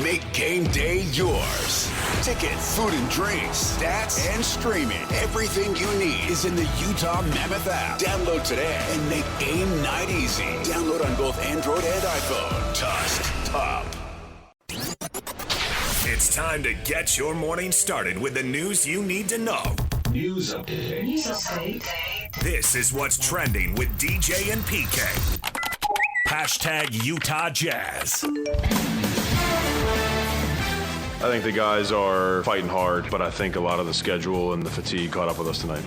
Make game day yours. Tickets, food and drinks, stats, and streaming. Everything you need is in the Utah Mammoth app. Download today and make game night easy. Download on both Android and iPhone. Tusk Top. It's time to get your morning started with the news you need to know. News update. This is what's trending with DJ and PK. Hashtag Utah Jazz. I think the guys are fighting hard, but I think a lot of the schedule and the fatigue caught up with us tonight.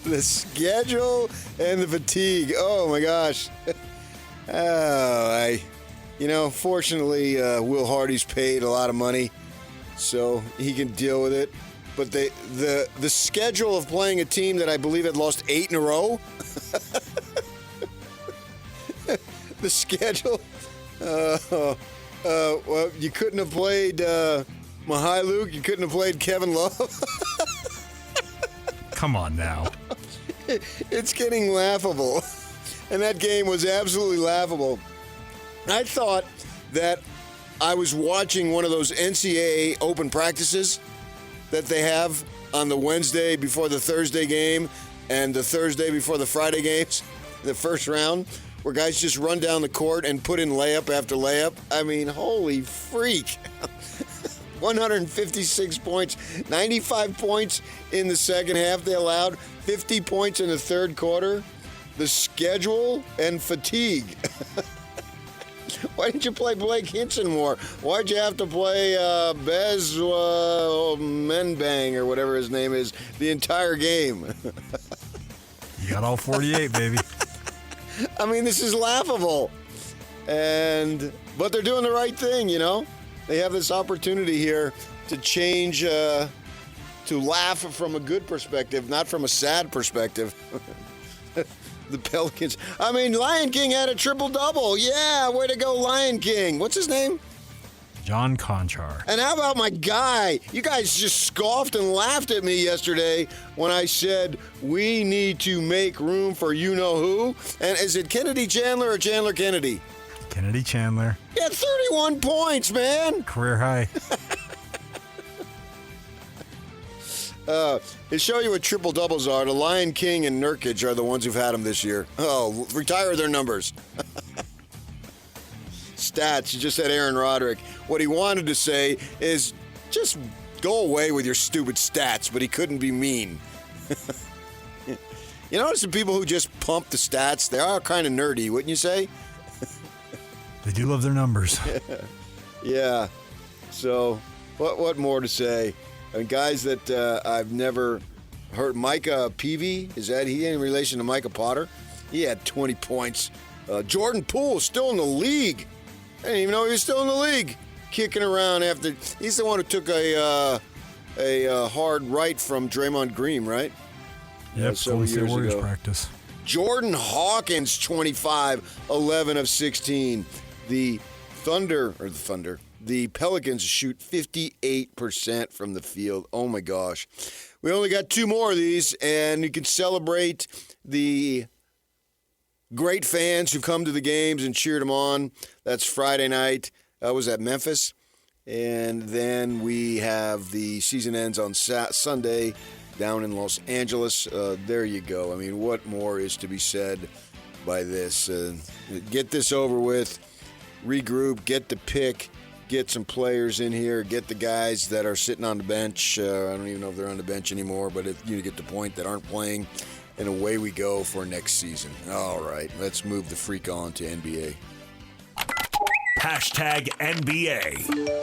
The schedule and the fatigue. Oh, my gosh. Fortunately, Will Hardy's paid a lot of money, so he can deal with it. But the schedule of playing a team that I believe had lost 8 in a row, the schedule, well, you couldn't have played Mihailuk, you couldn't have played Kevin Love. Come on now. It's getting laughable. And that game was absolutely laughable. I thought that I was watching one of those NCAA open practices that they have on the Wednesday before the Thursday game and the Thursday before the Friday games, the first round, where guys just run down the court and put in layup after layup. I mean, holy freak. 156 points, 95 points in the second half they allowed, 50 points in the third quarter. The schedule and fatigue. Why didn't you play Blake Hinson more? Why'd you have to play Bez Menbang or whatever his name is the entire game? You got all 48, baby. I mean, this is laughable. But they're doing the right thing, you know? They have this opportunity here to change, to laugh from a good perspective, not from a sad perspective. The Pelicans. I mean, Lion King had a triple-double. Yeah, way to go, Lion King. What's his name? John Conchar. And how about my guy? You guys just scoffed and laughed at me yesterday when I said we need to make room for you-know-who. And is it Kennedy Chandler or Chandler Kennedy? Kennedy Chandler. He had 31 points, man. Career high. To show you what triple doubles are, the Lion King and Nurkic are the ones who've had them this year. Oh, retire their numbers. Stats, you just said Aaron Roderick. What he wanted to say is just go away with your stupid stats, but he couldn't be mean. You notice the people who just pump the stats, they are kind of nerdy, wouldn't you say? They do love their numbers. Yeah. So, what more to say? And guys that I've never heard, Micah Peavy, is that he in relation to Micah Potter? He had 20 points. Jordan Poole still in the league. I didn't even know he was still in the league. Kicking around after, he's the one who took a hard right from Draymond Green, right? Yep, Golden State Warriors practice. Jordan Hawkins, 25, 11 of 16. The Pelicans shoot 58% from the field. Oh, my gosh. We only got 2 more of these, and you can celebrate the great fans who come to the games and cheered them on. That's Friday night. I was at Memphis. And then we have the season ends on Sunday down in Los Angeles. There you go. I mean, what more is to be said by this? Get this over with. Regroup, get the pick, get some players in here, get the guys that are sitting on the bench. I don't even know if they're on the bench anymore, but you get the point, that aren't playing, and away we go for next season. All right, let's move the freak on to NBA. Hashtag NBA.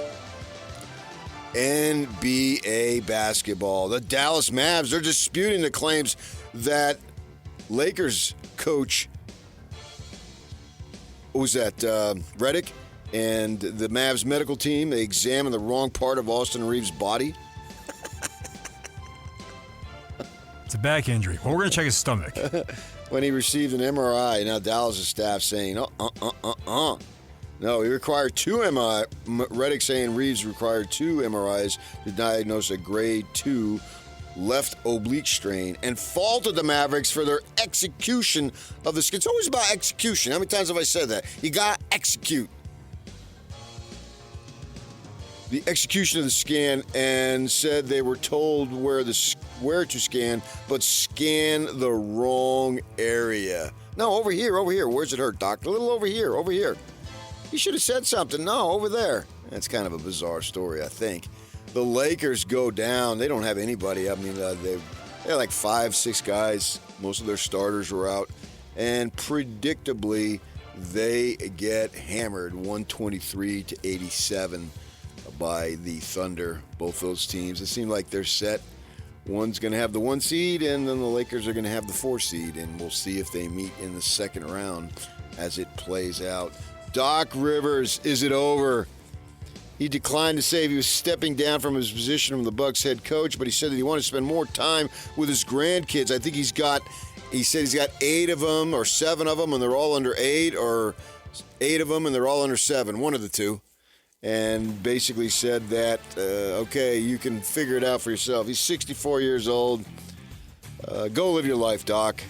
NBA basketball. The Dallas Mavs, they're disputing the claims that Lakers coach, who was that, Redick, and the Mavs medical team, they examined the wrong part of Austin Reeves' body. It's a back injury. Well, we're going to check his stomach. When he received an MRI, now Dallas' staff saying, No, he required 2 MRIs. Redick saying Reeves required 2 MRIs to diagnose a grade 2 left oblique strain and faulted the Mavericks for their execution of the scan. It's always about execution. How many times have I said that? You got to execute. The execution of the scan, and said they were told where to scan, but scan the wrong area. No, over here. Where's it hurt, Doc? A little over here. You should have said something. No, over there. That's kind of a bizarre story, I think. The Lakers go down. They don't have anybody. I mean, they had like 5-6 guys. Most of their starters were out. And predictably, they get hammered 123-87 by the Thunder. Both those teams. It seemed like they're set. One's going to have the 1 seed, and then the Lakers are going to have the 4 seed. And we'll see if they meet in the second round as it plays out. Doc Rivers, is it over? He declined to say if he was stepping down from his position from the Bucks head coach, but he said that he wanted to spend more time with his grandkids. I think he said he's got 8 of them or 7 of them, and they're all under 8, or 8 of them and they're all under 7, one of the two. And basically said that, okay, you can figure it out for yourself. He's 64 years old. Go live your life, Doc.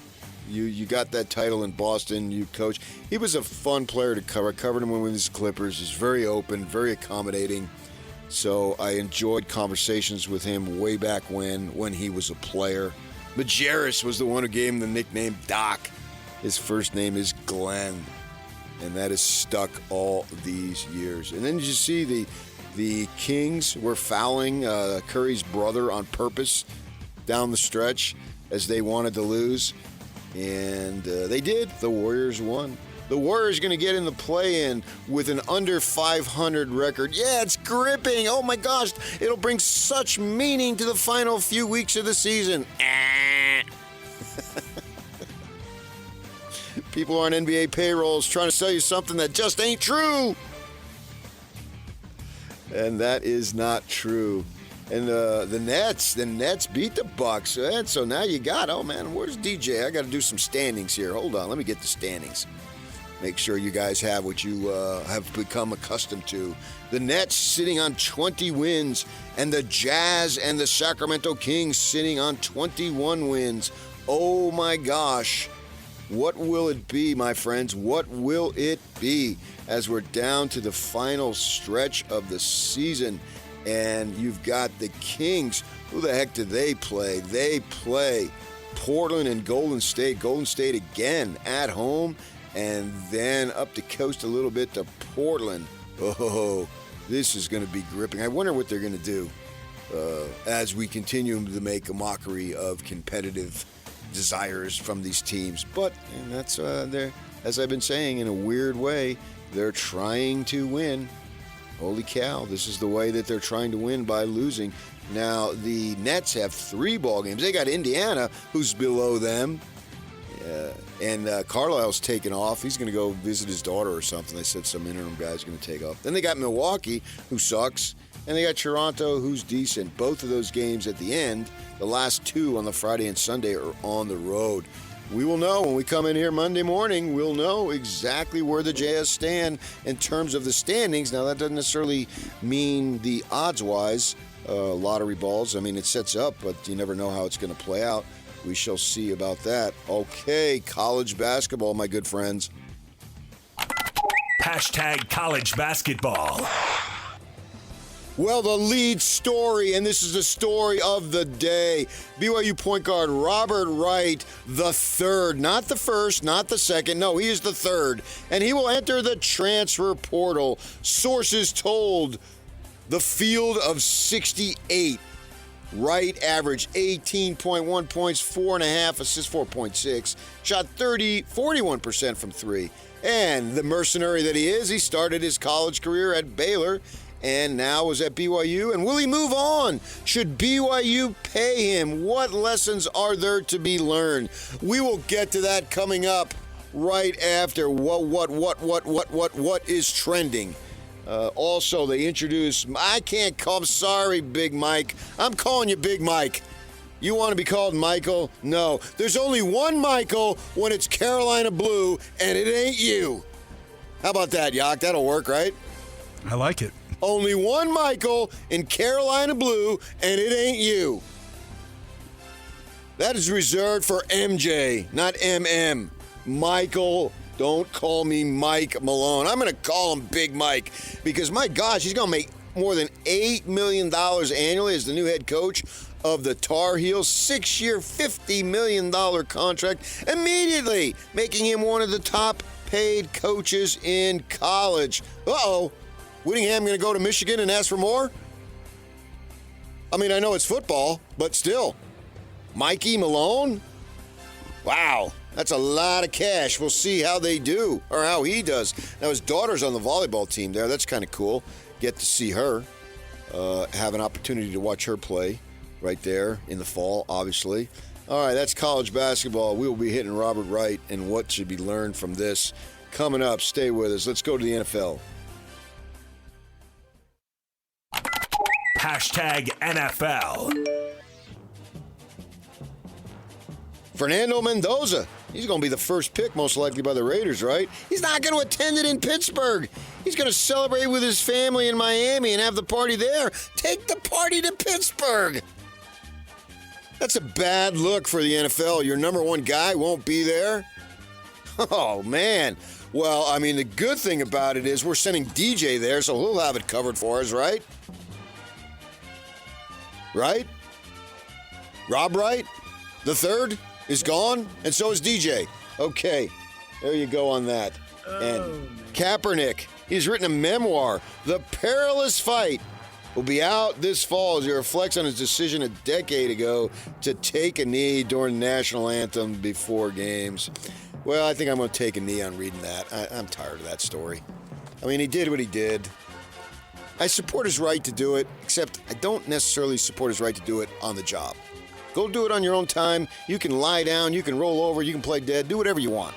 You got that title in Boston. You coach. He was a fun player to cover. I covered him with his Clippers. He's very open, very accommodating. So I enjoyed conversations with him way back when he was a player. Majerus was the one who gave him the nickname Doc. His first name is Glenn. And that has stuck all these years. And then you see the Kings were fouling Curry's brother on purpose down the stretch as they wanted to lose. And they did. The Warriors won. The Warriors going to get in the play-in with an under 500 record. Yeah, it's gripping. Oh, my gosh. It'll bring such meaning to the final few weeks of the season. People on NBA payrolls trying to sell you something that just ain't true. And that is not true. And the Nets beat the Bucks. And so now you got, oh man, where's DJ? I got to do some standings here. Hold on, let me get the standings. Make sure you guys have what you have become accustomed to. The Nets sitting on 20 wins, and the Jazz and the Sacramento Kings sitting on 21 wins. Oh my gosh. What will it be, my friends? What will it be as we're down to the final stretch of the season? And you've got the Kings. Who the heck do they play? They play Portland and Golden State. Golden State again at home, and then up the coast a little bit to Portland. Oh, this is going to be gripping. I wonder what they're going to do as we continue to make a mockery of competitive desires from these teams. But and that's they're, as I've been saying, in a weird way, they're trying to win. Holy cow, this is the way that they're trying to win, by losing. Now, the Nets have 3 ball games. They got Indiana, who's below them. And Carlisle's taken off. He's going to go visit his daughter or something. They said some interim guy's going to take off. Then they got Milwaukee, who sucks. And they got Toronto, who's decent. Both of those games at the end, the last 2 on the Friday and Sunday, are on the road. We will know when we come in here Monday morning. We'll know exactly where the Jazz stand in terms of the standings. Now, that doesn't necessarily mean the odds-wise lottery balls. I mean, it sets up, but you never know how it's going to play out. We shall see about that. Okay, college basketball, my good friends. Hashtag college basketball. Well, the lead story, and this is the story of the day. BYU point guard Robert Wright, the third, not the first, not the second. No, he is the third, and he will enter the transfer portal. Sources told the Field of 68. Wright averaged 18.1 points, 4.5 assists, 4.6. Shot 41% from 3. And the mercenary that he is, he started his college career at Baylor and now is at BYU. And will he move on? Should BYU pay him? What lessons are there to be learned? We will get to that coming up right after what is trending. Also, they introduced, I'm sorry, Big Mike. I'm calling you Big Mike. You want to be called Michael? No. There's only one Michael when it's Carolina Blue, and it ain't you. How about that, Yak? That'll work, right? I like it. Only one Michael in Carolina Blue, and it ain't you. That is reserved for MJ, not MM. Michael, don't call me Mike Malone. I'm going to call him Big Mike because, my gosh, he's going to make more than $8 million annually as the new head coach of the Tar Heels. 6-year, $50 million contract, immediately making him one of the top-paid coaches in college. Uh-oh. Whittingham going to go to Michigan and ask for more? I mean, I know it's football, but still. Mikey Malone? Wow, that's a lot of cash. We'll see how they do, or how he does. Now, his daughter's on the volleyball team there. That's kind of cool. Get to see her, have an opportunity to watch her play right there in the fall, obviously. All right, that's college basketball. We will be hitting Robert Wright and what should be learned from this. Coming up, stay with us. Let's go to the NFL. Hashtag NFL. Fernando Mendoza. He's going to be the first pick, most likely, by the Raiders, right? He's not going to attend it in Pittsburgh. He's going to celebrate with his family in Miami and have the party there. Take the party to Pittsburgh. That's a bad look for the NFL. Your number one guy won't be there? Oh, man. Well, I mean, the good thing about it is we're sending DJ there, so he'll have it covered for us, right? Right? Rob Wright, the third, is gone, and so is DJ. Okay, there you go on that. And Kaepernick, he's written a memoir, The Perilous Fight, will be out this fall as he reflects on his decision a decade ago to take a knee during the national anthem before games. Well, I think I'm going to take a knee on reading that. I'm tired of that story. I mean, he did what he did. I support his right to do it, except I don't necessarily support his right to do it on the job. Go do it on your own time. You can lie down, you can roll over, you can play dead, do whatever you want.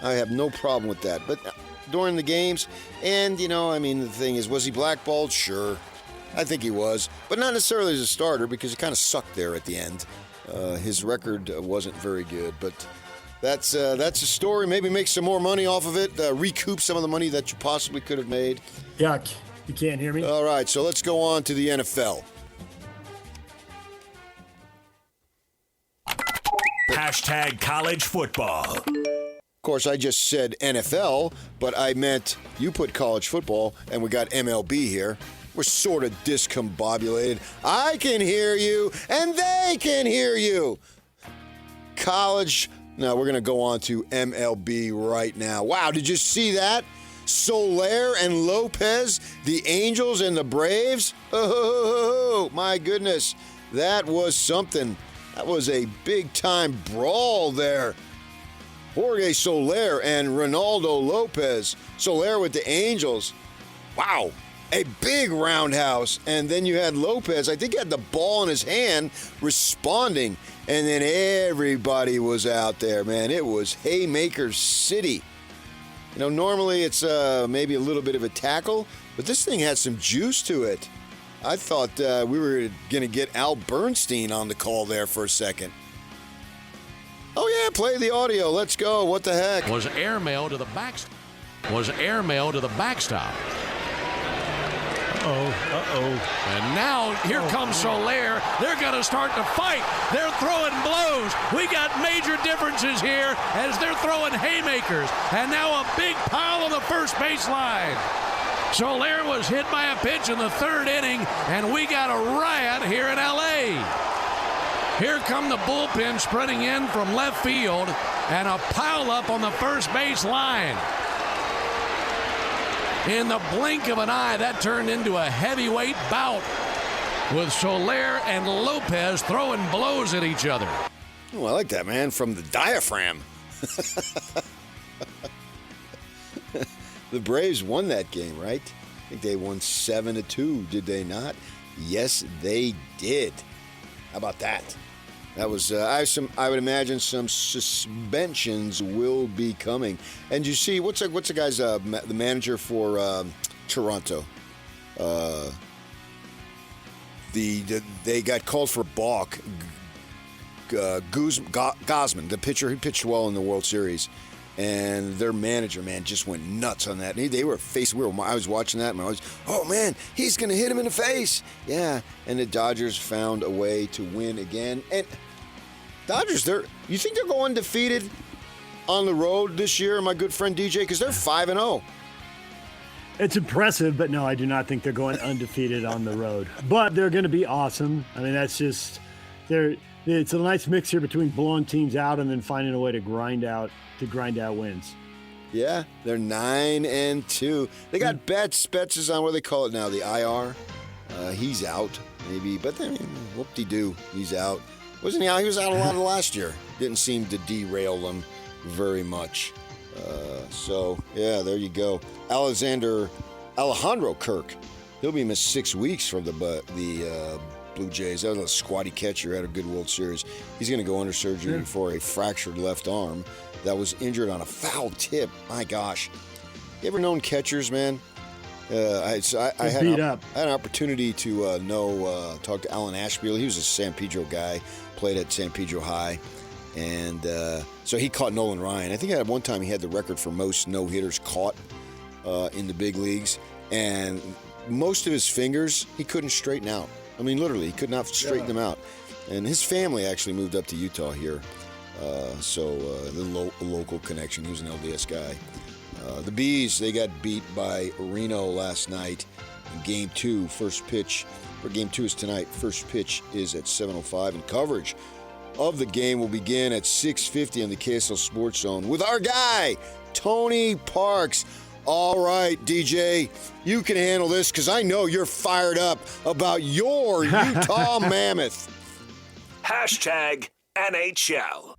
I have no problem with that. But during the games, and, you know, I mean, the thing is, was he blackballed? Sure. I think he was. But not necessarily as a starter because he kind of sucked there at the end. His record wasn't very good. But that's a story. Maybe make some more money off of it. Recoup some of the money that you possibly could have made. Yuck. You can't hear me? All right, so let's go on to the NFL. Hashtag college football. Of course, I just said NFL, but I meant you put college football, and we got MLB here. We're sort of discombobulated. I can hear you, and they can hear you. College. Now, we're going to go on to MLB right now. Wow, did you see that? Soler and Lopez, the Angels and the Braves. Oh, my goodness. That was something. That was a big-time brawl there. Jorge Soler and Ronaldo Lopez. Soler with the Angels. Wow. A big roundhouse. And then you had Lopez. I think he had the ball in his hand responding. And then everybody was out there, man. It was Haymaker City. You know, normally it's maybe a little bit of a tackle, but this thing had some juice to it. I thought we were going to get Al Bernstein on the call there for a second. Oh, yeah, play the audio. Let's go. What the heck? Was airmail to the backstop. And now here comes Soler. They're going to start to fight. They're throwing blows. We got major differences here as they're throwing haymakers. And now a big pile on the first baseline. Soler was hit by a pitch in the third inning, and we got a riot here in L.A. Here come the bullpen spreading in from left field, and a pile up on the first base line. In the blink of an eye, that turned into a heavyweight bout with Soler and Lopez throwing blows at each other. Oh, I like that, man, from the diaphragm. The Braves won that game, right? I think they won 7-2, did they not? Yes, they did. How about that? That was, I would imagine some suspensions will be coming. And you see, what's the guy's, the manager for Toronto? They got called for balk. Gosman, the pitcher, he pitched well in the World Series. And their manager, man, just went nuts on that. And they were I was watching that, and I was, oh, man, he's going to hit him in the face. Yeah, and the Dodgers found a way to win again. And Dodgers, you think they'll go undefeated on the road this year, my good friend DJ? Because they're 5-0. It's impressive, but no, I do not think they're going undefeated on the road. But they're going to be awesome. I mean, that's just it's a nice mix here between blowing teams out and then finding a way to grind out wins. Yeah, they're 9-2. They got Betts. Betts is on what do they call it now, the IR. He's out, maybe, but then whoop-de-doo, he's out. Wasn't he out? He was out a lot of last year. Didn't seem to derail them very much. So, yeah, there you go. Alejandro Kirk. He'll be missed 6 weeks from the Blue Jays. That was a squatty catcher, had a good World Series. He's going to go under surgery for a fractured left arm that was injured on a foul tip. My gosh. You ever known catchers, man? I had an opportunity to talk to Alan Ashfield. He was a San Pedro guy, played at San Pedro High. And so he caught Nolan Ryan. I think at one time he had the record for most no-hitters caught in the big leagues. And most of his fingers, he couldn't straighten out. I mean, literally, he could not straighten them out. And his family actually moved up to Utah here. The local connection. He was an LDS guy. The Bees, they got beat by Reno last night in Game 2. First pitch for Game 2 is tonight. First pitch is at 7:05, and coverage of the game will begin at 6:50 on the KSL Sports Zone with our guy, Tony Parks. All right, DJ, you can handle this because I know you're fired up about your Utah Mammoth. Hashtag NHL.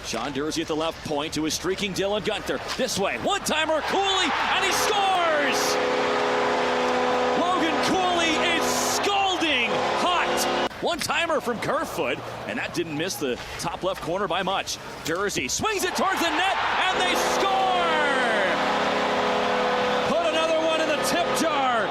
Sean Dursey at the left point to his streaking Dylan Gunther. This way, one-timer, Cooley, and he scores! Logan Cooley is scalding hot! One-timer from Kerfoot, and that didn't miss the top left corner by much. Dursey swings it towards the net, and they score! Put another one in the tip jar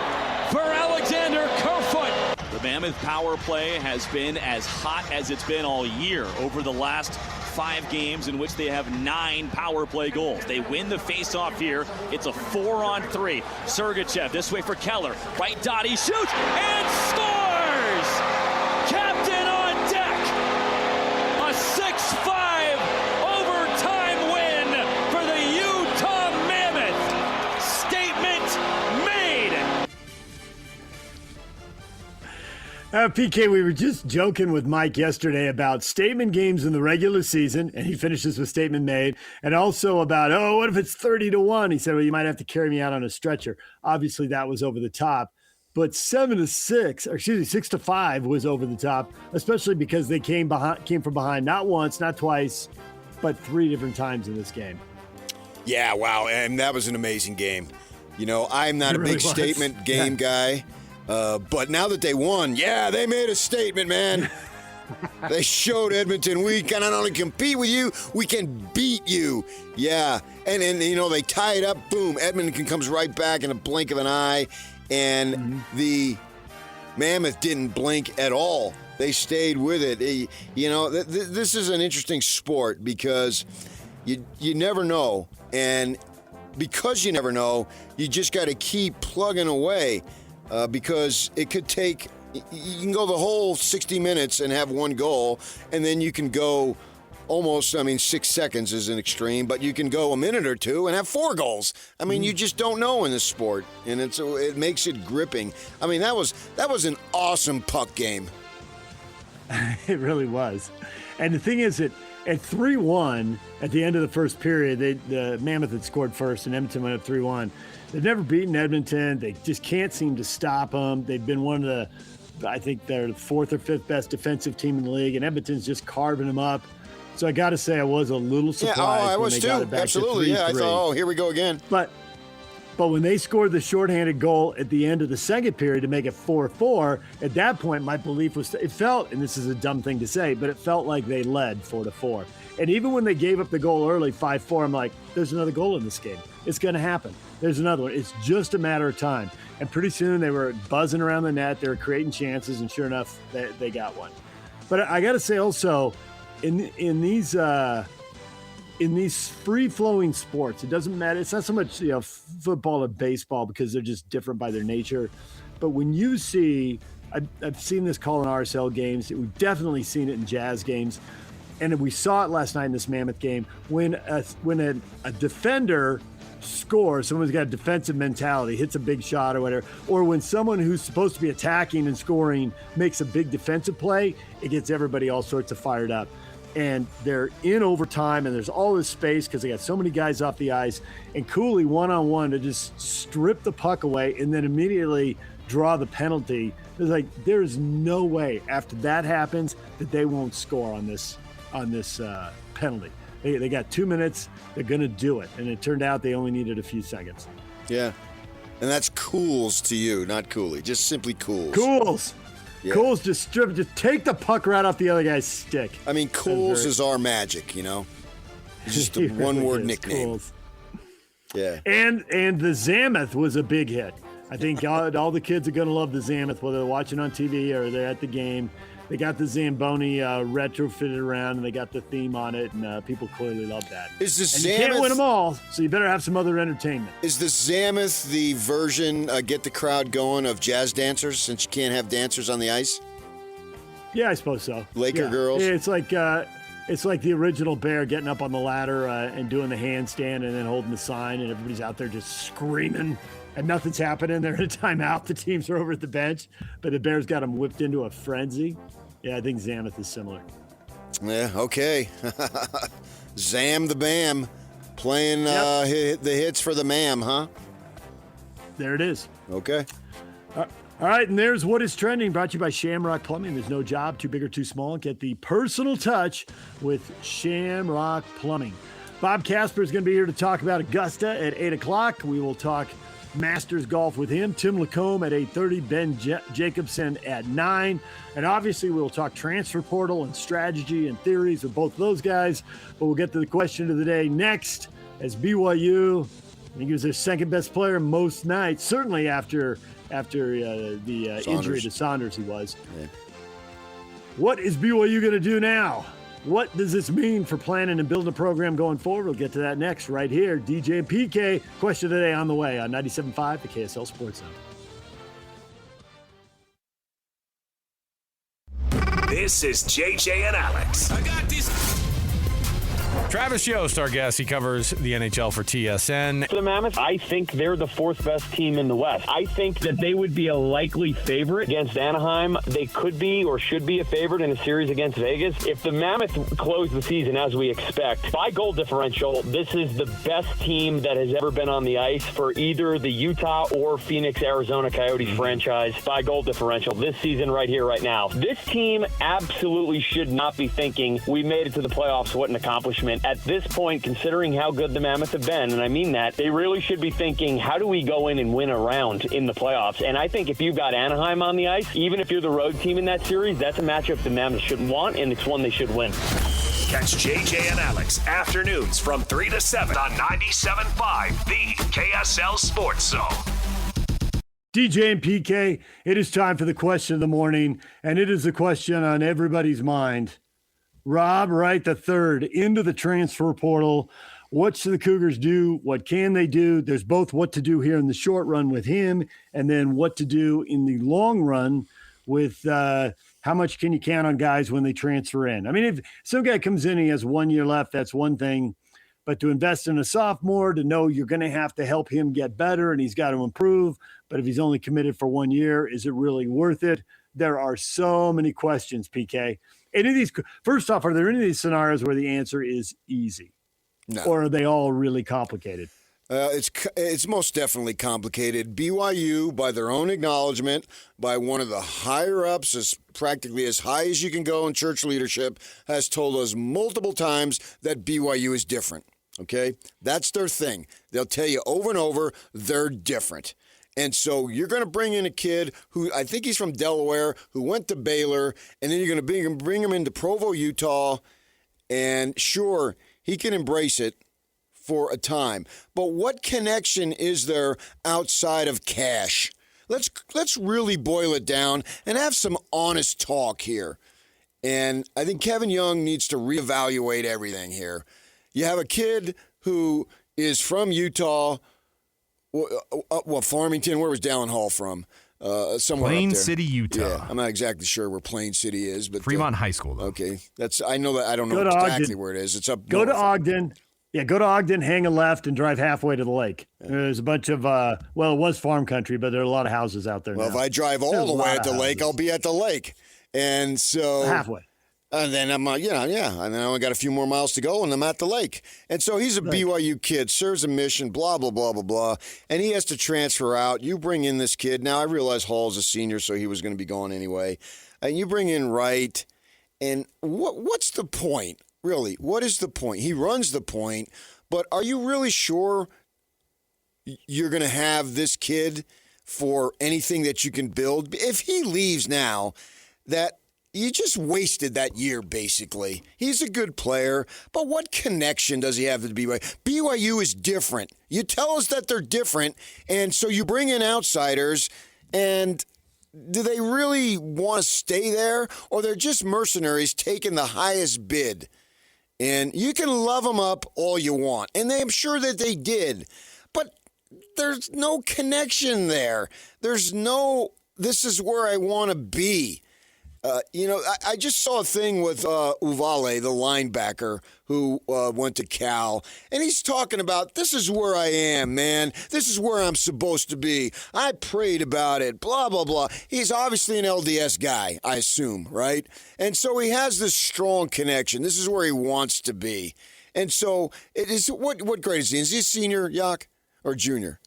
for Alexander Kerfoot. The Mammoth power play has been as hot as it's been all year over the last 5 games in which they have 9 power play goals. They win the face-off here. It's a 4-on-3. Sergachev this way for Keller. Right dot, he shoots and scores! Captain on deck! A 6-5 overtime win for the Utah Mammoth. Statement made! PK, we were just joking with Mike yesterday about statement games in the regular season, and he finishes with statement made, and also about, what if it's 30-1? He said, well, you might have to carry me out on a stretcher. Obviously, that was over the top. But 6-5 was over the top, especially because they came from behind not once, not twice, but 3 different times in this game. Yeah, wow, and that was an amazing game. You know, I'm not a big statement game guy. But now that they won, they made a statement, man. They showed Edmonton, we can not only compete with you, we can beat you. Yeah, and they tie it up, boom, Edmonton comes right back in a blink of an eye, and the Mammoth didn't blink at all. They stayed with it. This is an interesting sport because you never know, and because you never know, you just got to keep plugging away. Because it could take, you can go the whole 60 minutes and have 1 goal, and then you can go almost, 6 seconds is an extreme, but you can go a minute or 2 and have 4 goals. You just don't know in this sport, and it makes it gripping. That was an awesome puck game. It really was. And the thing is that at 3-1, at the end of the first period, the Mammoth had scored first, and Edmonton went up 3-1. They've never beaten Edmonton. They just can't seem to stop them. They've been one of the, I think they're the 4th or 5th best defensive team in the league, and Edmonton's just carving them up. So I got to say I was a little surprised I was when they got it back Absolutely. to 3-3. I thought, here we go again. But when they scored the shorthanded goal at the end of the second period to make it 4-4, at that point my belief was, it felt, and this is a dumb thing to say, but it felt like they led 4-4. And even when they gave up the goal early, 5-4, I'm like, there's another goal in this game. It's going to happen. There's another one. It's just a matter of time. And pretty soon they were buzzing around the net. They were creating chances, and sure enough, they got one. But I got to say also, in these free-flowing sports, it doesn't matter. It's not so much football or baseball because they're just different by their nature. But when you see, I've seen this call in RSL games. We've definitely seen it in Jazz games. and we saw it last night in this Mammoth game, when a defender scores, someone's got a defensive mentality, hits a big shot or whatever, or when someone who's supposed to be attacking and scoring makes a big defensive play, it gets everybody all sorts of fired up. And they're in overtime, and there's all this space because they got so many guys off the ice, and Cooley one-on-one to just strip the puck away and then immediately draw the penalty. It's like there's no way after that happens that they won't score on this penalty. They got 2 minutes. They're going to do it. And it turned out they only needed a few seconds. Yeah. And that's Cools to you, not Cooley. Just simply Cools. Cools. Yeah. Cools just take the puck right off the other guy's stick. I mean, Cools is our magic, you know? It's just a one-word nickname. Cools. Yeah. And the Mammoth was a big hit. I think all the kids are going to love the Mammoth, whether they're watching on TV or they're at the game. They got the Zamboni retrofitted around, and they got the theme on it, and people clearly love that. Is the Mammoth, you can't win them all, so you better have some other entertainment. Is the Mammoth the version, get the crowd going, of jazz dancers, since you can't have dancers on the ice? Yeah, I suppose so. Laker girls? Yeah, it's like the original Bear getting up on the ladder and doing the handstand and then holding the sign, and everybody's out there just screaming. And nothing's happening. They're in a timeout. The teams are over at the bench, but the Bears got them whipped into a frenzy. Yeah, I think Mammoth is similar. Yeah, okay. Zam the Bam, playing the hits for the Mam, huh? There it is. Okay. All right, and there's What is Trending, brought to you by Shamrock Plumbing. There's no job too big or too small. Get the personal touch with Shamrock Plumbing. Bob Casper is going to be here to talk about Augusta at 8 o'clock. We will talk Masters golf with him. Tim Lacombe at 8:30, Ben Jacobson at 9. And obviously we'll talk transfer portal and strategy and theories with both of those guys. But we'll get to the question of the day next, as BYU, I think he was their second best player most nights, certainly after the injury to Saunders he was. Yeah. What is BYU going to do now? What does this mean for planning and building a program going forward? We'll get to that next right here. DJ and PK, question of the day on the way on 97.5, the KSL Sports Zone. This is JJ and Alex. I got this. Travis Yost, our guest. He covers the NHL for TSN. For the Mammoth, I think they're the fourth best team in the West. I think that they would be a likely favorite against Anaheim. They could be or should be a favorite in a series against Vegas. If the Mammoth close the season as we expect, by goal differential, this is the best team that has ever been on the ice for either the Utah or Phoenix, Arizona Coyotes franchise by goal differential this season right here, right now. This team absolutely should not be thinking we made it to the playoffs. What an accomplishment. At this point, considering how good the Mammoth have been, and I mean that, they really should be thinking, how do we go in and win a round in the playoffs? And I think if you've got Anaheim on the ice, even if you're the road team in that series, that's a matchup the Mammoth should want, and it's one they should win. Catch JJ and Alex afternoons from 3 to 7 on 97.5, the KSL Sports Zone. DJ and PK, it is time for the question of the morning, and it is the question on everybody's mind. Rob Wright III into the transfer portal. What should the Cougars do? What can they do? There's both what to do here in the short run with him and then what to do in the long run with how much can you count on guys when they transfer in. I mean, if some guy comes in, he has 1 year left, that's one thing. But to invest in a sophomore, to know you're going to have to help him get better and he's got to improve. But if he's only committed for 1 year, is it really worth it? There are so many questions, PK. Any of these, first off, are there any of these scenarios where the answer is easy? No. Or are they all really complicated? It's most definitely complicated. BYU, by their own acknowledgement, by one of the higher-ups, as practically as high as you can go in church leadership, has told us multiple times that BYU is different, okay? That's their thing. They'll tell you over and over they're different. And so you're going to bring in a kid who I think he's from Delaware, who went to Baylor, and then you're going to bring him into Provo, Utah, and sure, he can embrace it for a time. But what connection is there outside of cash? Let's really boil it down and have some honest talk here. And I think Kevin Young needs to reevaluate everything here. You have a kid who is from Utah. Well, Farmington, where was Dallin Hall from? somewhere Plain up there. City, Utah. Yeah, I'm not exactly sure where Plain City is, but Fremont High School, though. Okay, I know that. I don't know Go to exactly Ogden. where it is. It's up. Go to north. Ogden. Yeah, go to Ogden, hang a left, and drive halfway to the lake. There's a bunch of, it was farm country, but there are a lot of houses out there Well, now. if I drive all the way at the lake, I'll be at the lake. And so halfway. And then I'm, and then I only got a few more miles to go, and I'm at the lake. And so he's a BYU kid, serves a mission, blah, blah, blah, blah, blah. And he has to transfer out. You bring in this kid. Now, I realize Hall's a senior, so he was going to be gone anyway. And you bring in Wright. And what's the point, really? What is the point? He runs the point, but are you really sure you're going to have this kid for anything that you can build? If he leaves now, that you just wasted that year, basically. He's a good player, but what connection does he have to BYU? BYU is different. You tell us that they're different, and so you bring in outsiders, and do they really want to stay there, or they're just mercenaries taking the highest bid? And you can love them up all you want, and I'm sure that they did, but there's no connection there. There's no, this is where I want to be. I just saw a thing with Uvale, the linebacker who went to Cal, and he's talking about, this is where I am, man. This is where I'm supposed to be. I prayed about it, blah, blah, blah. He's obviously an LDS guy, I assume, right? And so he has this strong connection. This is where he wants to be. And so it is. What grade is he? Is he a senior, Yak, or junior?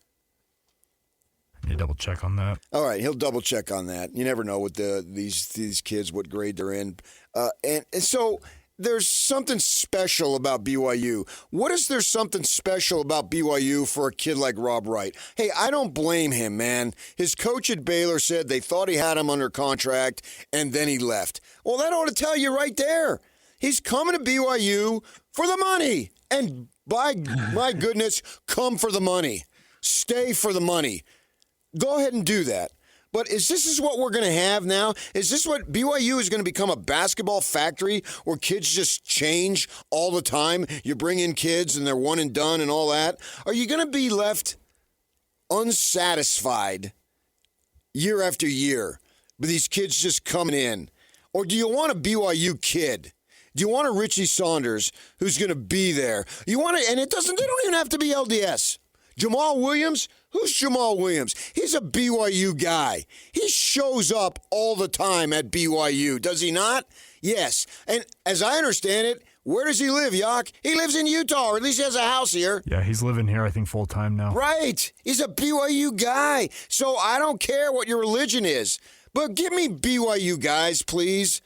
You double check on that. All right, he'll double check on that. You never know with these kids what grade they're in, and so there's something special about BYU. What is there something special about BYU for a kid like Rob Wright? Hey, I don't blame him, man. His coach at Baylor said they thought he had him under contract, and then he left. Well, that ought to tell you right there. He's coming to BYU for the money, and by my goodness, come for the money, stay for the money. Go ahead and do that. But is this what we're going to have now? Is this what BYU is going to become, a basketball factory where kids just change all the time? You bring in kids and they're one and done and all that. Are you going to be left unsatisfied year after year with these kids just coming in? Or do you want a BYU kid? Do you want a Richie Saunders who's going to be there? You want to, and they don't even have to be LDS. Jamal Williams? Who's Jamal Williams? He's a BYU guy. He shows up all the time at BYU, does he not? Yes. And as I understand it, where does he live, Yak? He lives in Utah, or at least he has a house here. Yeah, he's living here, I think, full-time now. Right. He's a BYU guy. So I don't care what your religion is. But give me BYU guys, please.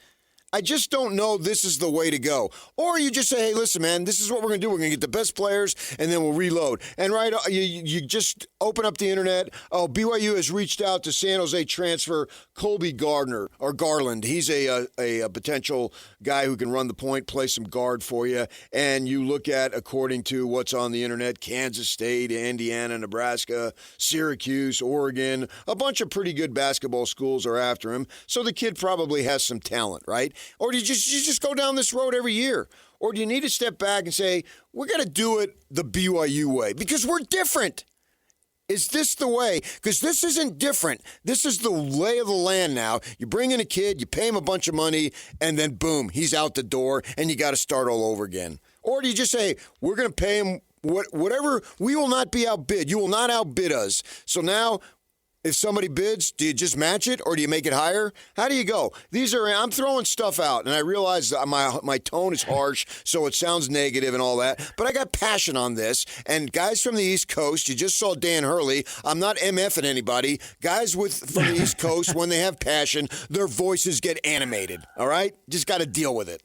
I just don't know this is the way to go. Or you just say, hey, listen, man, this is what we're going to do. We're going to get the best players, and then we'll reload. And right, you just open up the internet. Oh, BYU has reached out to San Jose transfer Colby Garland. He's a potential guy who can run the point, play some guard for you. And you look at, according to what's on the internet, Kansas State, Indiana, Nebraska, Syracuse, Oregon, a bunch of pretty good basketball schools are after him. So the kid probably has some talent, right? Or do you just go down this road every year? Or do you need to step back and say, we're going to do it the BYU way because we're different? Is this the way? Because this isn't different. This is the lay of the land now. You bring in a kid, you pay him a bunch of money, and then boom, he's out the door, and you got to start all over again. Or do you just say, we're going to pay him whatever, we will not be outbid. You will not outbid us. So now, if somebody bids, do you just match it or do you make it higher? How do you go? I'm throwing stuff out, and I realize that my tone is harsh, so it sounds negative and all that, but I got passion on this. And guys from the East Coast, you just saw Dan Hurley. I'm not MFing anybody. Guys from the East Coast, when they have passion, their voices get animated, all right? Just got to deal with it.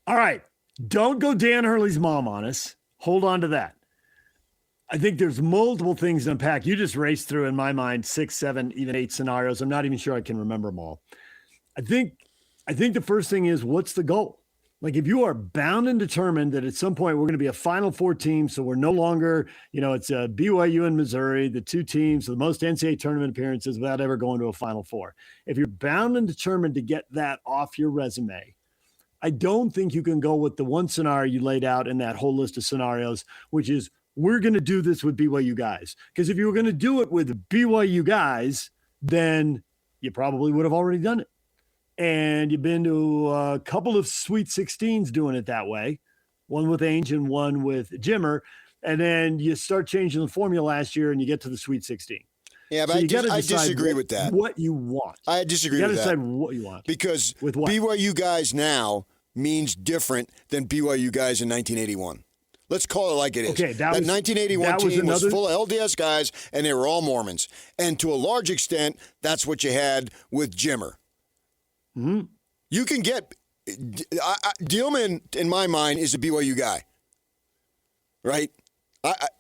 All right. Don't go Dan Hurley's mom on us. Hold on to that. I think there's multiple things to unpack. You just raced through, in my mind, 6, 7, even 8 scenarios. I'm not even sure I can remember them all. I think the first thing is, what's the goal? Like, if you are bound and determined that at some point we're going to be a Final Four team, so we're no longer, it's BYU and Missouri, the two teams, the most NCAA tournament appearances without ever going to a Final Four. If you're bound and determined to get that off your resume, I don't think you can go with the one scenario you laid out in that whole list of scenarios, which is, we're going to do this with BYU guys. Because if you were going to do it with BYU guys, then you probably would have already done it. And you've been to a couple of Sweet 16s doing it that way, one with Ainge and one with Jimmer. And then you start changing the formula last year and you get to the Sweet 16. Yeah, but so I disagree with that. What you want. I disagree with that. You got to decide what you want. Because with what? BYU guys now means different than BYU guys in 1981. Let's call it like it is. Okay, that 1981 team was full of LDS guys, and they were all Mormons. And to a large extent, that's what you had with Jimmer. Mm-hmm. You can get Dealman, in my mind, is a BYU guy, right?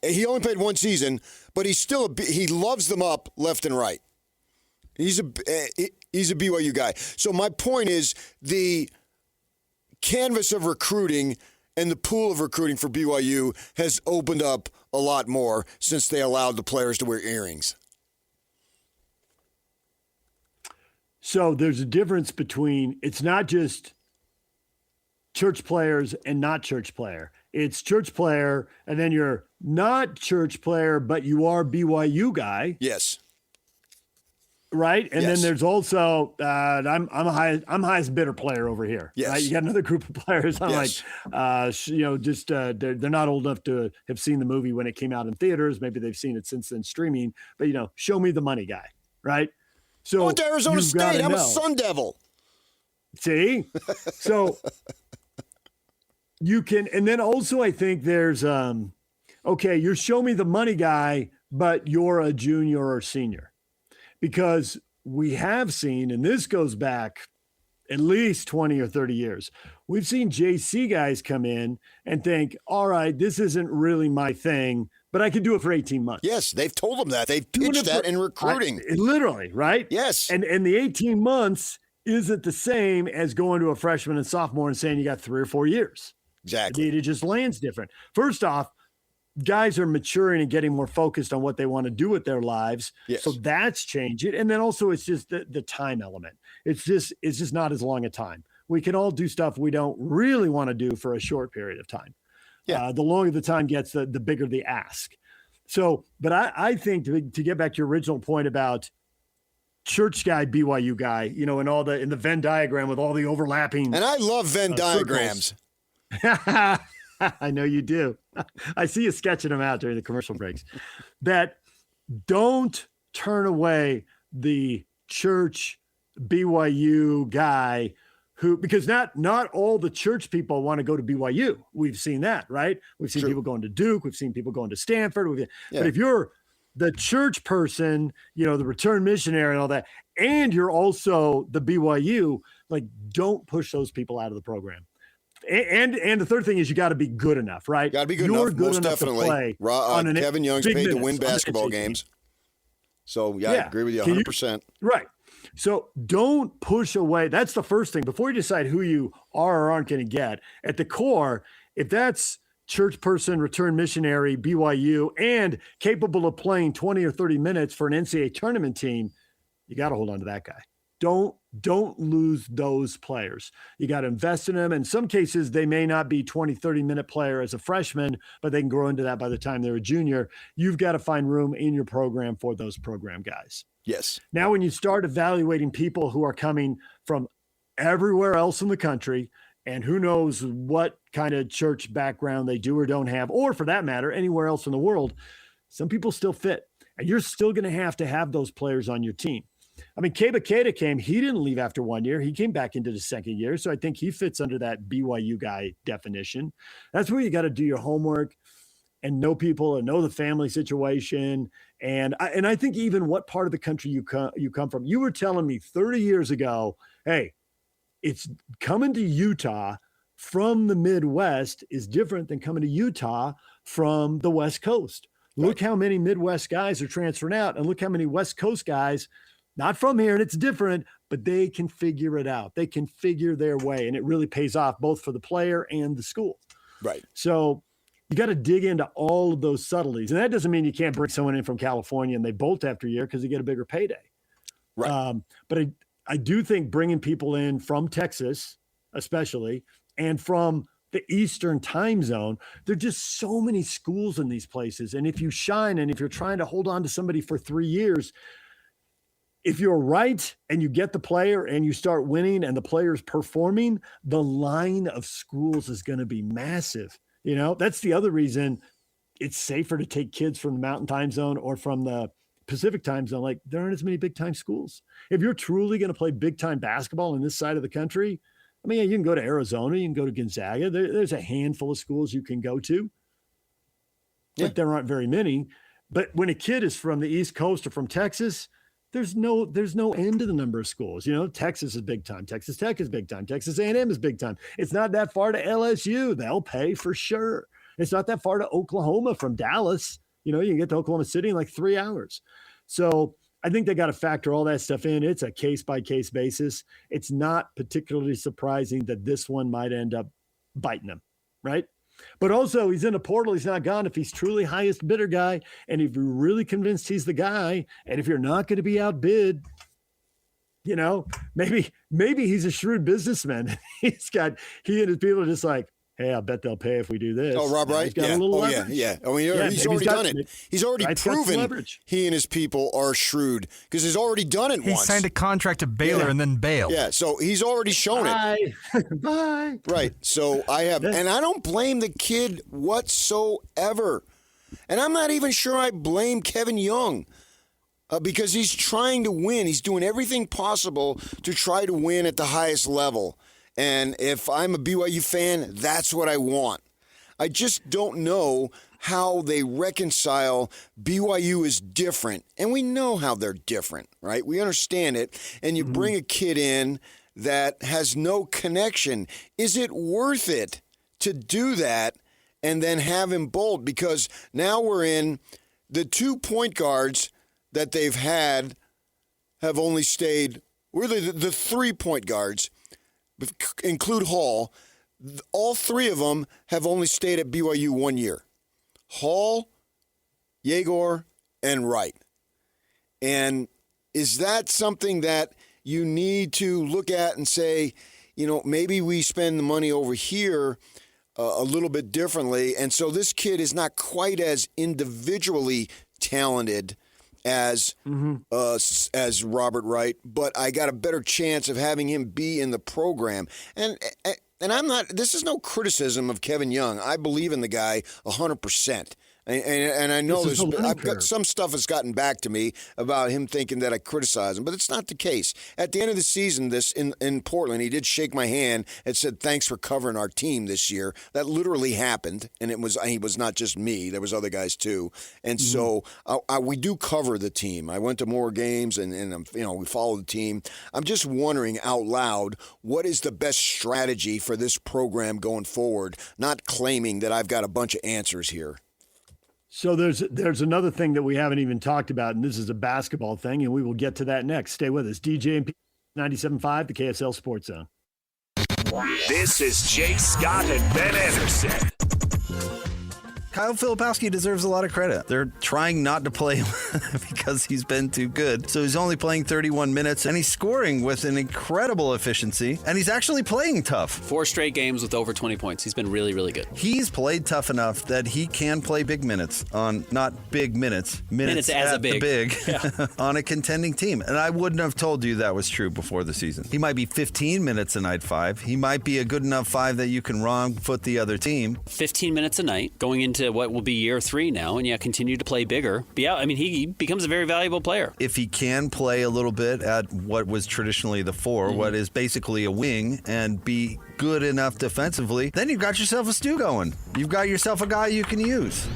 He only played one season, but he loves them up left and right. He's a BYU guy. So my point is the canvas of recruiting and the pool of recruiting for BYU has opened up a lot more since they allowed the players to wear earrings. So there's a difference between, it's not just church players and not church player. It's church player, and then you're not church player, but you are BYU guy. Yes. Right? And yes. then there's also, I'm highest bidder player over here. Yes. Right? You got another group of players. I'm yes. they're not old enough to have seen the movie when it came out in theaters. Maybe they've seen it since then streaming, but show me the money guy. Right? So I went to Arizona State. I'm a Sun Devil. See? So you can, and then also I think there's, okay, you're show me the money guy, but you're a junior or senior. Because we have seen, and this goes back at least 20 or 30 years, we've seen JC guys come in and think, all right, this isn't really my thing, but I can do it for 18 months. Yes, they've told them that. They've pitched that in recruiting. Literally, right? Yes. And the 18 months isn't the same as going to a freshman and sophomore and saying you got 3 or 4 years. Exactly. It just lands different. First off, guys are maturing and getting more focused on what they want to do with their lives. Yes. So that's changing. And then also it's just the time element. It's just not as long a time. We can all do stuff we don't really want to do for a short period of time. Yeah. The longer the time gets, the bigger the ask. So, but I think to get back to your original point about church guy, BYU guy, in the Venn diagram with all the overlapping. And I love Venn diagrams. I know you do. I see you sketching them out during the commercial breaks. That don't turn away the church BYU guy because not all the church people want to go to BYU. We've seen that, right? We've seen people going to Duke. We've seen people going to Stanford. But if you're the church person, the return missionary and all that, and you're also the BYU, don't push those people out of the program. And the third thing is you got to be good enough, right? Got to be good You're enough, good most enough definitely. To play Kevin Young's paid to win basketball games. So, I agree with you 100%. Right. So don't push away. That's the first thing. Before you decide who you are or aren't going to get, at the core, if that's church person, return missionary, BYU, and capable of playing 20 or 30 minutes for an NCAA tournament team, you got to hold on to that guy. Don't lose those players. You got to invest in them. In some cases, they may not be 20, 30-minute player as a freshman, but they can grow into that by the time they're a junior. You've got to find room in your program for those program guys. Yes. Now, when you start evaluating people who are coming from everywhere else in the country, and who knows what kind of church background they do or don't have, or for that matter, anywhere else in the world, some people still fit. And you're still going to have those players on your team. I mean, Keba Keita came. He didn't leave after 1 year. He came back into the second year. So I think he fits under that BYU guy definition. That's where you got to do your homework and know people and know the family situation. And I think even what part of the country you come from. You were telling me 30 years ago, hey, it's coming to Utah from the Midwest is different than coming to Utah from the West Coast. Look how many Midwest guys are transferring out, and look how many West Coast guys not from here, and it's different, but they can figure it out. They can figure their way, and it really pays off both for the player and the school. Right. So you got to dig into all of those subtleties, and that doesn't mean you can't bring someone in from California and they bolt after a year because they get a bigger payday. Right. But I do think bringing people in from Texas, especially, and from the Eastern time zone, there are just so many schools in these places, and if you shine and if you're trying to hold on to somebody for 3 years – if you're right and you get the player and you start winning and the player's performing, the line of schools is going to be massive. You know, that's the other reason it's safer to take kids from the Mountain Time Zone or from the Pacific Time Zone. Like, there aren't as many big time schools. If you're truly going to play big time basketball in this side of the country, I mean, you can go to Arizona, you can go to Gonzaga. There's a handful of schools you can go to, but there aren't very many. But when a kid is from the East Coast or from Texas, there's no end to the number of schools. You know, Texas is big time. Texas Tech is big time. Texas A&M is big time. It's not that far to LSU. They'll pay for sure. It's not that far to Oklahoma from Dallas. You know, you can get to Oklahoma City in like 3 hours. So I think they got to factor all that stuff in. It's a case-by-case basis. It's not particularly surprising that this one might end up biting him, right? But also, he's in a portal. He's not gone. If he's truly highest bidder guy, and if you're really convinced he's the guy, and if you're not going to be outbid, you know, maybe he's a shrewd businessman. He and his people are just like, hey, I bet they'll pay if we do this. Oh, Rob Wright? He's got a little leverage. Yeah. I mean, he's already done it. He's already proven he and his people are shrewd because he's already done it once. He signed a contract to Baylor and then bailed. Yeah, so he's already shown it. Bye. Right. So and I don't blame the kid whatsoever. And I'm not even sure I blame Kevin Young because he's trying to win. He's doing everything possible to try to win at the highest level. And if I'm a BYU fan, that's what I want. I just don't know how they reconcile BYU is different. And we know how they're different, right? We understand it. And you bring a kid in that has no connection. Is it worth it to do that and then have him bolt? Because now we're in the 2 point guards that they've had have only stayed, really the 3 point guards, include Hall, all 3 of them have only stayed at BYU 1 year. Hall, Yegor, and Wright. And is that something that you need to look at and say, you know, maybe we spend the money over here a little bit differently? And so this kid is not quite as individually talented as Robert Wright, but I got a better chance of having him be in the program. And I'm not, this is no criticism of Kevin Young. I believe in the guy 100%. And I know I've got some stuff has gotten back to me about him thinking that I criticize him, but it's not the case. At the end of the season, in Portland, he did shake my hand and said, "Thanks for covering our team this year." That literally happened, and he was not just me. There was other guys too, and so we do cover the team. I went to more games, and we follow the team. I'm just wondering out loud, what is the best strategy for this program going forward? Not claiming that I've got a bunch of answers here. So there's another thing that we haven't even talked about, and this is a basketball thing, and we will get to that next. Stay with us. DJ and P 97.5, the KSL Sports Zone. This is Jake Scott and Ben Anderson. Kyle Filipowski deserves a lot of credit. They're trying not to play him because he's been too good. So he's only playing 31 minutes, and he's scoring with an incredible efficiency, and he's actually playing tough. 4 straight games with over 20 points. He's been really, really good. He's played tough enough that he can play big minutes on, not big minutes, minutes as a big, on a contending team. And I wouldn't have told you that was true before the season. He might be 15 minutes a night 5. He might be a good enough 5 that you can wrong foot the other team. 15 minutes a night going into what will be year 3 now, and continue to play bigger. But yeah, I mean, he becomes a very valuable player. If he can play a little bit at what was traditionally the 4, what is basically a wing, and be good enough defensively, then you've got yourself a stew going. You've got yourself a guy you can use.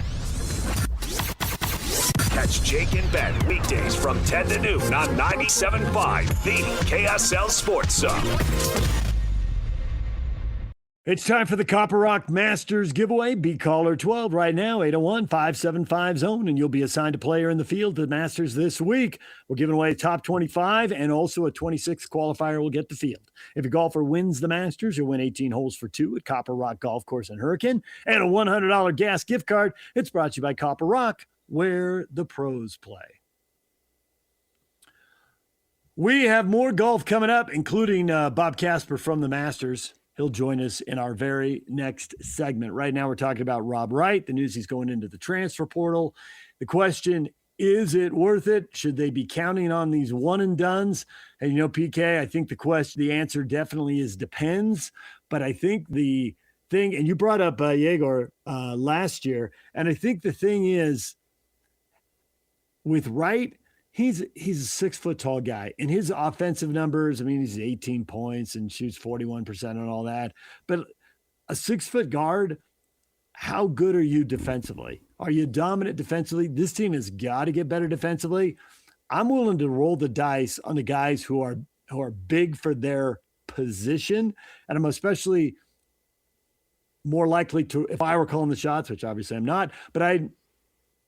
Catch Jake and Ben weekdays from 10 to noon on 97.5, the KSL Sports Zone. It's time for the Copper Rock Masters giveaway. Be caller 12 right now, 801-575-ZONE, and you'll be assigned a player in the field to the Masters this week. We're giving away a top 25, and also a 26th qualifier will get the field. If a golfer wins the Masters, you'll win 18 holes for 2 at Copper Rock Golf Course in Hurricane, and a $100 gas gift card. It's brought to you by Copper Rock, where the pros play. We have more golf coming up, including Bob Casper from the Masters. He'll join us in our very next segment. Right now, we're talking about Rob Wright, the news he's going into the transfer portal. The question Is it worth it? Should they be counting on these one and dones? And, PK, I think the answer definitely is depends. But I think the thing, and you brought up Yegor last year, and I think the thing is with Wright, he's a 6 foot tall guy, and his offensive numbers, he's 18 points and shoots 41% and all that. But a 6 foot guard, how good are you defensively? Are you dominant defensively? This team has got to get better defensively. I'm willing to roll the dice on the guys who are big for their position, and I'm especially more likely to, if I were calling the shots, which obviously I'm not, but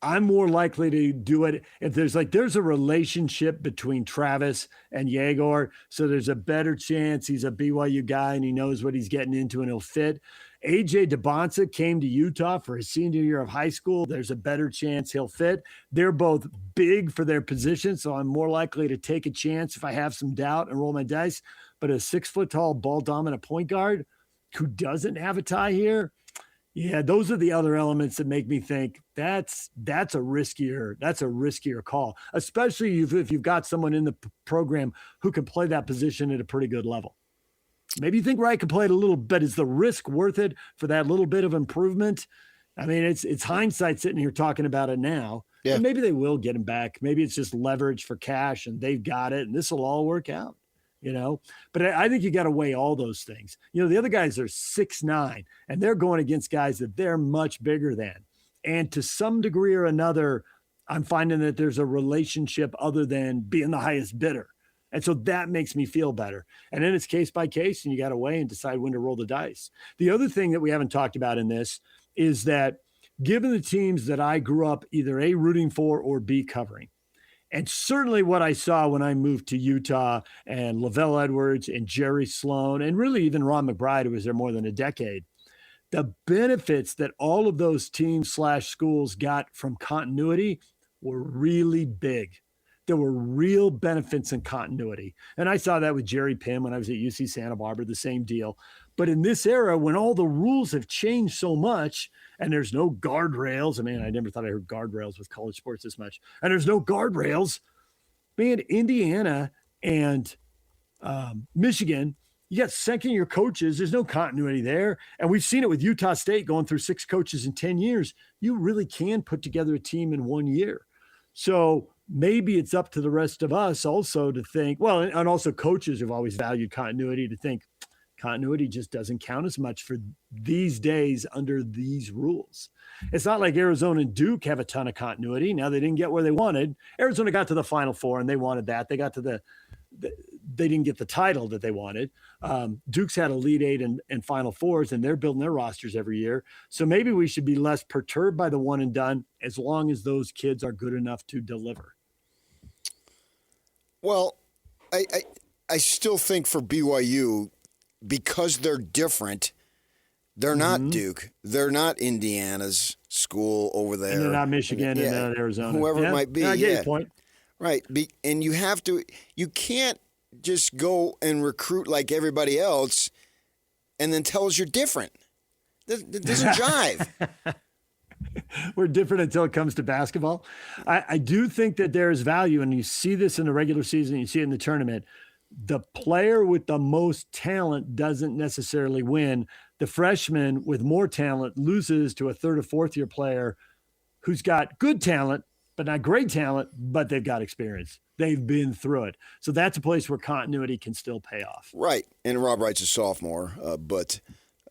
I'm more likely to do it if there's a relationship between Travis and Yegor, so there's a better chance he's a BYU guy and he knows what he's getting into and he'll fit. AJ DeBonsa came to Utah for his senior year of high school. There's a better chance he'll fit. They're both big for their position, so I'm more likely to take a chance if I have some doubt and roll my dice. But a 6 foot tall ball dominant point guard who doesn't have a tie here, yeah, those are the other elements that make me think that's a riskier call, especially if you've got someone in the program who can play that position at a pretty good level. Maybe you think Wright can play it a little bit. Is the risk worth it for that little bit of improvement? It's hindsight sitting here talking about it now. Yeah. And maybe they will get him back. Maybe it's just leverage for cash and they've got it and this will all work out. But I think you got to weigh all those things. The other guys are 6'9", and they're going against guys that they're much bigger than. And to some degree or another, I'm finding that there's a relationship other than being the highest bidder. And so that makes me feel better. And then it's case by case, and you got to weigh and decide when to roll the dice. The other thing that we haven't talked about in this is that given the teams that I grew up either A, rooting for or B, covering, and certainly what I saw when I moved to Utah and Lavelle Edwards and Jerry Sloan and really even Ron McBride, who was there more than a decade, the benefits that all of those teams/schools got from continuity were really big. There were real benefits in continuity. And I saw that with Jerry Pym when I was at UC Santa Barbara, the same deal. But in this era, when all the rules have changed so much and there's no guardrails, I never thought I heard guardrails with college sports this much. And there's no guardrails. Indiana and Michigan, you got second-year coaches. There's no continuity there. And we've seen it with Utah State going through 6 coaches in 10 years. You really can put together a team in 1 year. So maybe it's up to the rest of us also to think, and also coaches who've always valued continuity to think continuity just doesn't count as much for these days under these rules. It's not like Arizona and Duke have a ton of continuity. Now they didn't get where they wanted. Arizona got to the Final Four and they wanted that. They got to they didn't get the title that they wanted. Duke's had Elite Eight and Final Fours, and they're building their rosters every year. So maybe we should be less perturbed by the one and done as long as those kids are good enough to deliver. Well, I still think for BYU, because they're different, they're not Duke. They're not Indiana's school over there. And they're not Michigan and not Arizona. Whoever it might be. I get your point. Right. And you can't just go and recruit like everybody else and then tell us you're different. That doesn't jive. We're different until it comes to basketball. I do think that there is value, and you see this in the regular season, you see it in the tournament. The player with the most talent doesn't necessarily win. The freshman with more talent loses to a third or fourth year player who's got good talent, but not great talent, but they've got experience. They've been through it. So that's a place where continuity can still pay off. Right. And Rob Wright's a sophomore, but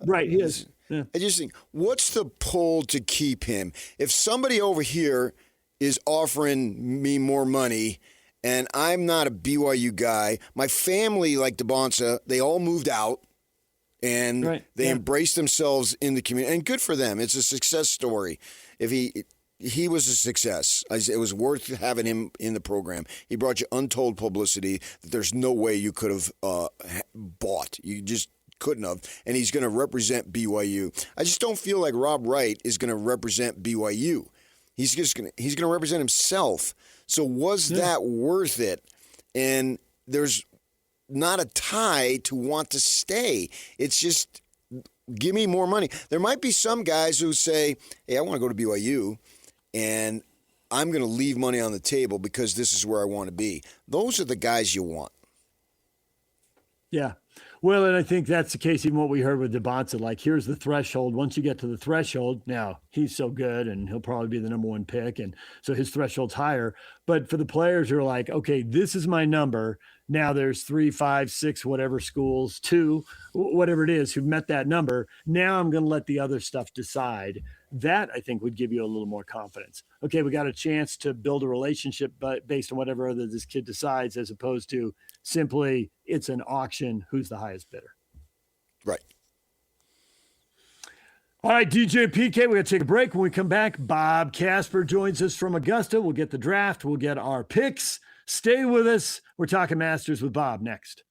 right, he is. Yeah. I just think, what's the pull to keep him? If somebody over here is offering me more money and I'm not a BYU guy, my family, like DeBonsa, they all moved out and they embraced themselves in the community. And good for them. It's a success story. If he was a success. It was worth having him in the program. He brought you untold publicity that there's no way you could have bought. You just couldn't have. And he's going to represent BYU. I just don't feel like Rob Wright is going to represent BYU. He's going to represent himself. So was that worth it? And there's not a tie to want to stay. It's just give me more money. There might be some guys who say, hey, I want to go to BYU. And I'm going to leave money on the table because this is where I want to be. Those are the guys you want. Yeah. Well, and I think that's the case, even what we heard with DeBonta. Like, here's the threshold. Once you get to the threshold, now he's so good and he'll probably be the number one pick. And so his threshold's higher. But for the players who are like, okay, this is my number. Now there's 3, 5, 6, whatever schools, 2, whatever it is, who've met that number. Now I'm going to let the other stuff decide. That, I think, would give you a little more confidence. Okay, we got a chance to build a relationship based on whatever other this kid decides, as opposed to simply it's an auction, who's the highest bidder. Right. All right, DJ and PK, we got to take a break. When we come back, Bob Casper joins us from Augusta. We'll get the draft. We'll get our picks. Stay with us. We're talking Masters with Bob next.